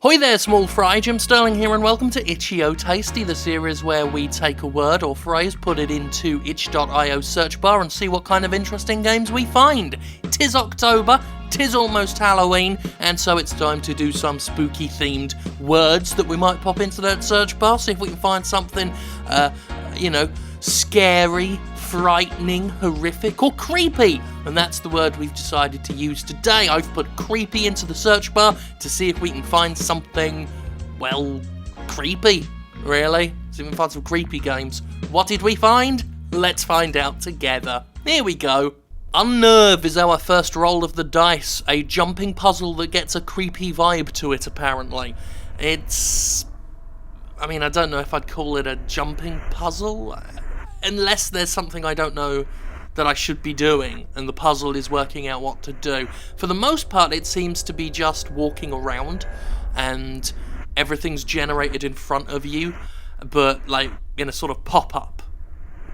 Hoi there, small fry, Jim Sterling here, and welcome to Itch.io Tasty, the series where we take a word or phrase, put it into itch.io search bar and see what kind of interesting games we find. 'Tis October, 'tis almost Halloween, and so it's time to do some spooky themed words that we might pop into that search bar, see if we can find something, scary, frightening, horrific, or creepy. And that's the word we've decided to use today. I've put creepy into the search bar to see if we can find something, well, creepy, really. See if we can find some creepy games. What did we find? Let's find out together. Here we go. Unnerve is our first roll of the dice, a jumping puzzle that gets a creepy vibe to it, apparently. I don't know if I'd call it a jumping puzzle, unless there's something I don't know that I should be doing, and the puzzle is working out what to do. For the most part, it seems to be just walking around, and everything's generated in front of you, but like in a sort of pop-up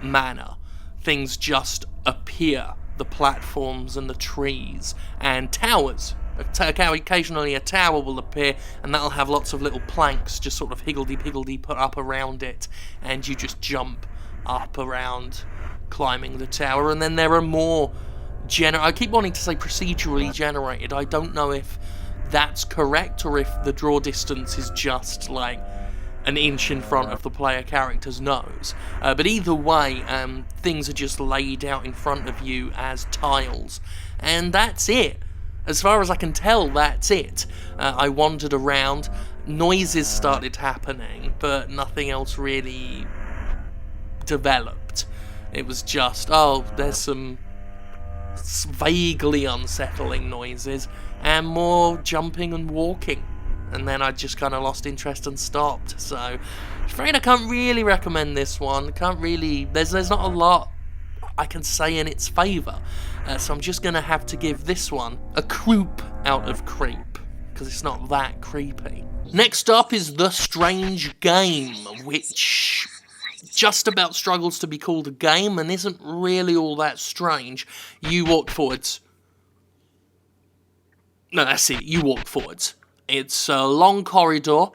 manner. Things just appear, the platforms and the trees, and towers. Occasionally a tower will appear, and that'll have lots of little planks just sort of higgledy-piggledy put up around it, and you just jump up around climbing the tower. And then there are more I keep wanting to say procedurally generated. I don't know if that's correct or if the draw distance is just like an inch in front of the player character's nose, but either way, things are just laid out in front of you as tiles, and that's it. As far as I can tell, that's it. I wandered around, noises started happening, but nothing else really developed. It was just, there's some vaguely unsettling noises and more jumping and walking, and then I just kind of lost interest and stopped. So I'm afraid I can't really recommend this one. There's not a lot I can say in its favour, so I'm just gonna have to give this one a croup out of creep, because it's not that creepy. Next up is The Strange Game, which just about struggles to be called a game and isn't really all that strange. You walk forwards. No, that's it. You walk forwards. It's a long corridor,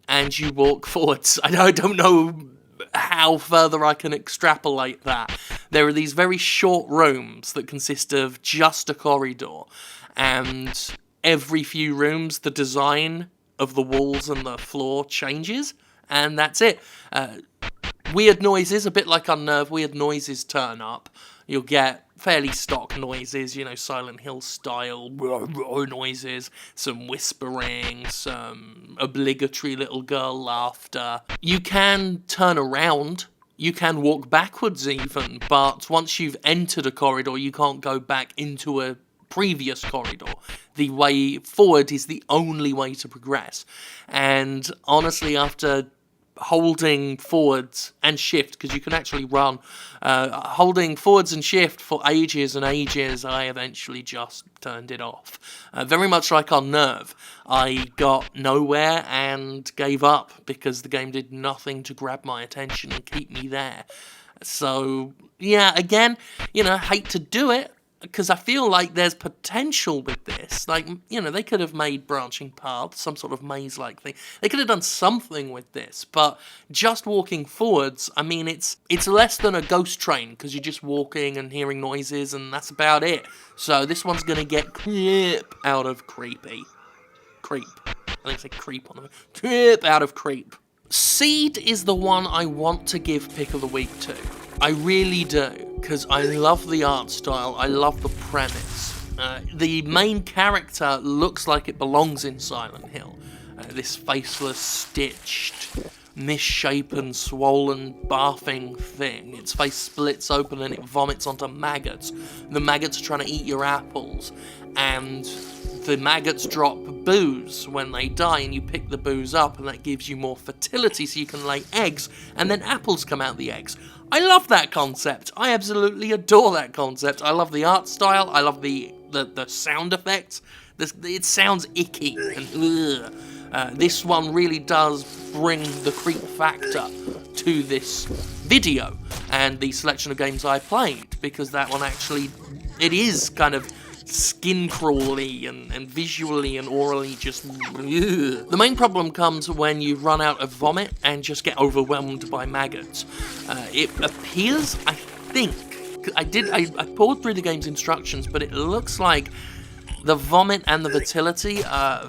and you walk forwards. I don't know how further I can extrapolate that. There are these very short rooms that consist of just a corridor, and every few rooms, the design of the walls and the floor changes, and that's it. Weird noises, a bit like Unnerve, weird noises turn up. You'll get fairly stock noises, Silent Hill style noises, some whispering, some obligatory little girl laughter. You can turn around, you can walk backwards even, but once you've entered a corridor, you can't go back into a previous corridor. The way forward is the only way to progress. And honestly, after holding forwards and shift, because you can actually run, holding forwards and shift for ages and ages, I eventually just turned it off. Very much like Unnerve, I got nowhere and gave up because the game did nothing to grab my attention and keep me there. So yeah, again, hate to do it, because I feel like there's potential with this. Like, they could have made branching paths, some sort of maze-like thing. They could have done something with this, but just walking forwards, it's less than a ghost train, because you're just walking and hearing noises, and that's about it. So this one's going to get creep out of creepy. Creep. I think I say creep on the creep out of creep. Seed is the one I want to give Pick of the Week to. I really do, because I love the art style, I love the premise. The main character looks like it belongs in Silent Hill. This faceless, stitched, misshapen, swollen, barfing thing. Its face splits open and it vomits onto maggots. The maggots are trying to eat your apples, and the maggots drop booze when they die, and you pick the booze up, and that gives you more fertility so you can lay eggs, and then apples come out the eggs. I love that concept. I absolutely adore that concept. I love the art style. I love the sound effects. It sounds icky and ugh. This one really does bring the creep factor to this video and the selection of games I played, because that one actually, it is kind of skin crawly and visually and orally just... Ugh. The main problem comes when you run out of vomit and just get overwhelmed by maggots. It appears, I think, I poured through the game's instructions, but it looks like the vomit and the fertility, are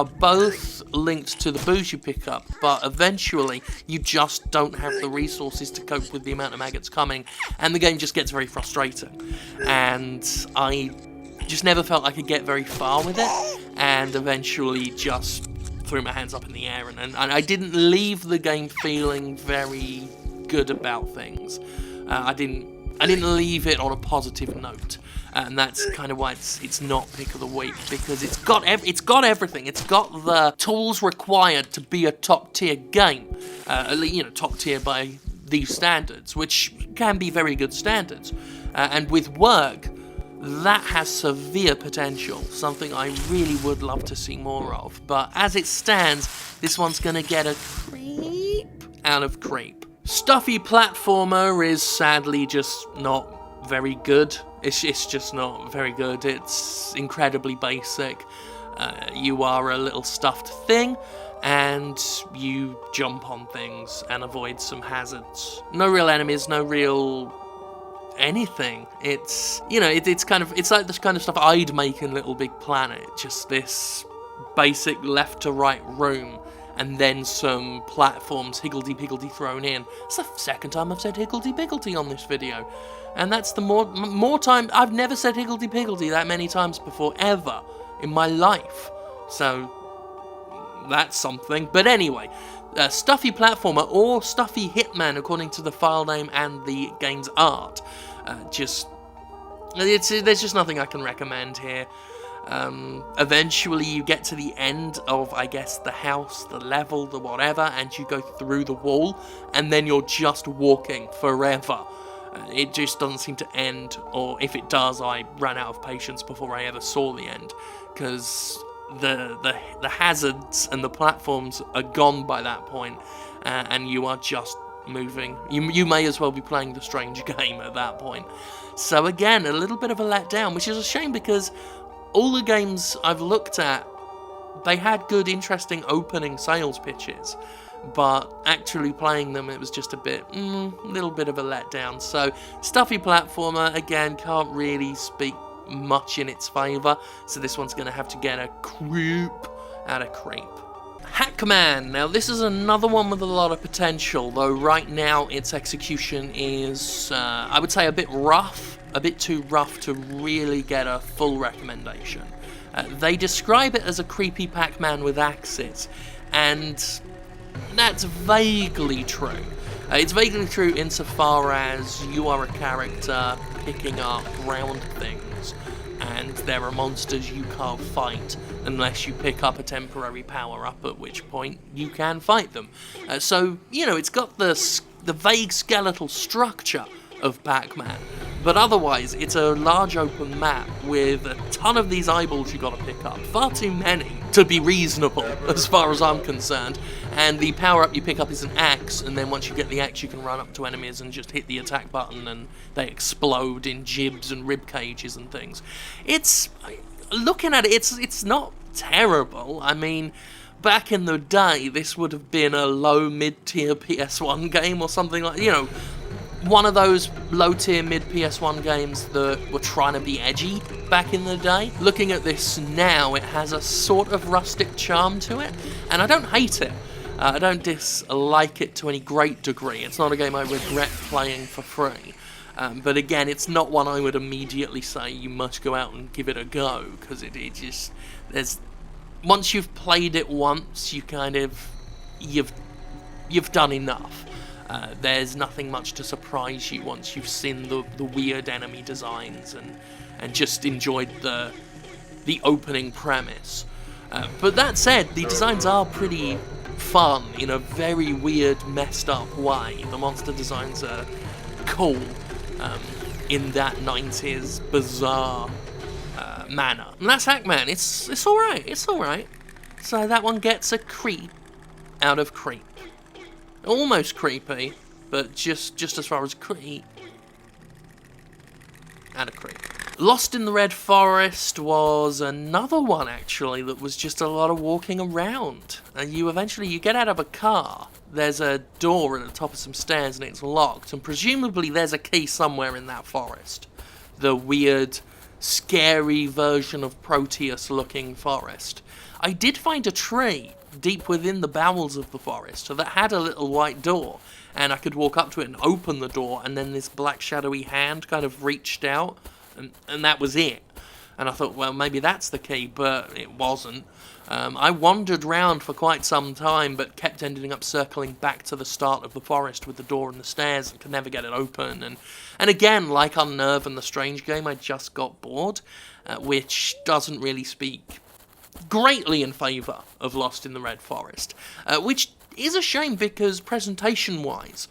both linked to the booze you pick up, but eventually you just don't have the resources to cope with the amount of maggots coming, and the game just gets very frustrating. And I just never felt I could get very far with it, and eventually just threw my hands up in the air, and I didn't leave the game feeling very good about things. I didn't leave it on a positive note. And that's kind of why it's not pick of the week, because it's got everything. It's got the tools required to be a top tier game, top tier by these standards, which can be very good standards. And with work, that has severe potential, something I really would love to see more of. But as it stands, this one's gonna get a creep out of creep. Stuffy platformer is sadly just not very good. It's just not very good. It's incredibly basic. You are a little stuffed thing, and you jump on things and avoid some hazards. No real enemies, no real anything. It's like this kind of stuff I'd make in Little Big Planet. Just this basic left to right room, and then some platforms higgledy-piggledy thrown in. It's the second time I've said higgledy-piggledy on this video. And that's the more time... I've never said higgledy-piggledy that many times before, ever, in my life. So, that's something. But anyway, Stuffy Platformer, or Stuffy Hitman, according to the file name and the game's art. There's just nothing I can recommend here. Eventually you get to the end of, I guess, the house, the level, the whatever, and you go through the wall, and then you're just walking forever. It just doesn't seem to end, or if it does, I ran out of patience before I ever saw the end, because the hazards and the platforms are gone by that point, and you are just moving. You may as well be playing the strange game at that point. So again, a little bit of a letdown, which is a shame, because all the games I've looked at, they had good, interesting opening sales pitches, but actually playing them, it was just a little bit of a letdown. So, Stuffy Platformer, again, can't really speak much in its favour, so this one's going to have to get a creep out of creep. Hackman. Now, this is another one with a lot of potential, though right now its execution is, I would say, a bit rough, a bit too rough to really get a full recommendation. They describe it as a creepy Pac-Man with axes, and that's vaguely true. It's vaguely true insofar as you are a character picking up round things, and there are monsters you can't fight unless you pick up a temporary power-up, at which point you can fight them. So, it's got the vague skeletal structure of Pac-Man, but otherwise it's a large open map with a ton of these eyeballs you gotta pick up. Far too many to be reasonable, as far as I'm concerned. And the power-up you pick up is an axe, and then once you get the axe you can run up to enemies and just hit the attack button and they explode in jibs and rib cages and things. Looking at it, it's not terrible. I mean, back in the day, this would have been a low mid-tier PS1 game or something like, one of those low-tier mid-PS1 games that were trying to be edgy back in the day. Looking at this now, it has a sort of rustic charm to it, and I don't hate it. I don't dislike it to any great degree. It's not a game I regret playing for free. But again, it's not one I would immediately say you must go out and give it a go, because once you've played it once, you've done enough. There's nothing much to surprise you once you've seen the weird enemy designs and just enjoyed the opening premise. But that said, the designs are pretty fun in a very weird, messed up way. The monster designs are cool in that 90s bizarre manner. And that's Hackman. It's alright. It's alright. So that one gets a creep out of creep. Almost creepy, but just as far as creep out of creep. Lost in the Red Forest was another one, actually, that was just a lot of walking around. And you get out of a car, there's a door at the top of some stairs and it's locked, and presumably there's a key somewhere in that forest. The weird, scary version of Proteus-looking forest. I did find a tree deep within the bowels of the forest that had a little white door, and I could walk up to it and open the door, and then this black shadowy hand kind of reached out, and that was it. And I thought, well, maybe that's the key, but it wasn't. I wandered round for quite some time, but kept ending up circling back to the start of the forest with the door and the stairs, and could never get it open. And again, like Unnerve and the Strange game, I just got bored, which doesn't really speak greatly in favour of Lost in the Red Forest, which is a shame because presentation-wise,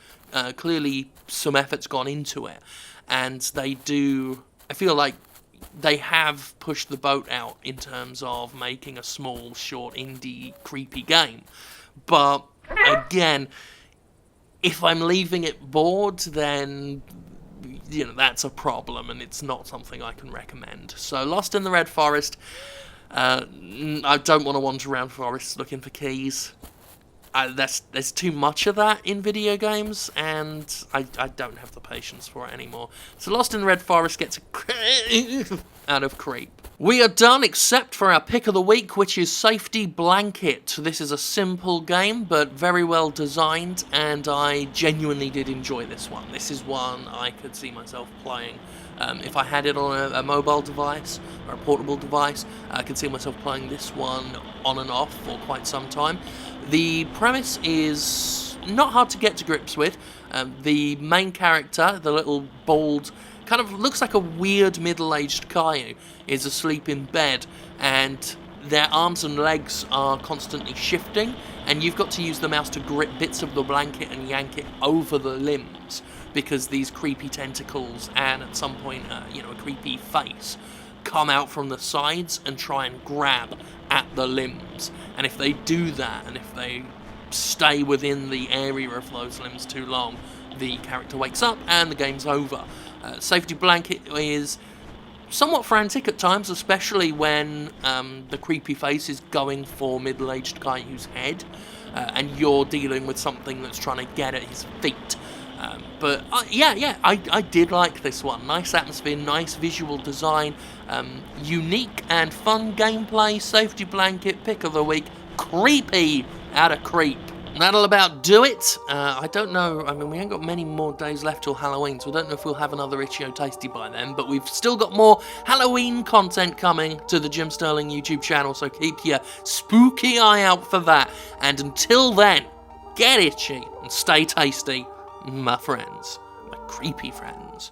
clearly some effort's gone into it, and I feel like they have pushed the boat out in terms of making a small, short, indie, creepy game. But, again, if I'm leaving it bored, then, that's a problem, and it's not something I can recommend. So, Lost in the Red Forest, I don't want to wander around forests looking for keys. There's too much of that in video games, and I don't have the patience for it anymore. So Lost in the Red Forest gets out of creep. We are done, except for our pick of the week, which is Safety Blanket. This is a simple game, but very well designed, and I genuinely did enjoy this one. This is one I could see myself playing. If I had it on a mobile device, or a portable device, I could see myself playing this one on and off for quite some time. The premise is not hard to get to grips with. The main character, the little bald, kind of looks like a weird middle-aged Caillou, is asleep in bed, and their arms and legs are constantly shifting, and you've got to use the mouse to grip bits of the blanket and yank it over the limbs, because these creepy tentacles and at some point, a creepy face come out from the sides and try and grab at the limbs. And if they do that, and if they stay within the area of those limbs too long, the character wakes up and the game's over. Safety Blanket is somewhat frantic at times, especially when the creepy face is going for middle-aged Caillou's head, and you're dealing with something that's trying to get at his feet. I did like this one. Nice atmosphere, nice visual design, unique and fun gameplay. Safety Blanket, pick of the week, creepy out of creep. That'll about do it. I don't know, we ain't got many more days left till Halloween, so I don't know if we'll have another Itch.io Tasty by then, but we've still got more Halloween content coming to the Jim Sterling YouTube channel, so keep your spooky eye out for that. And until then, get itchy and stay tasty, my friends, my creepy friends.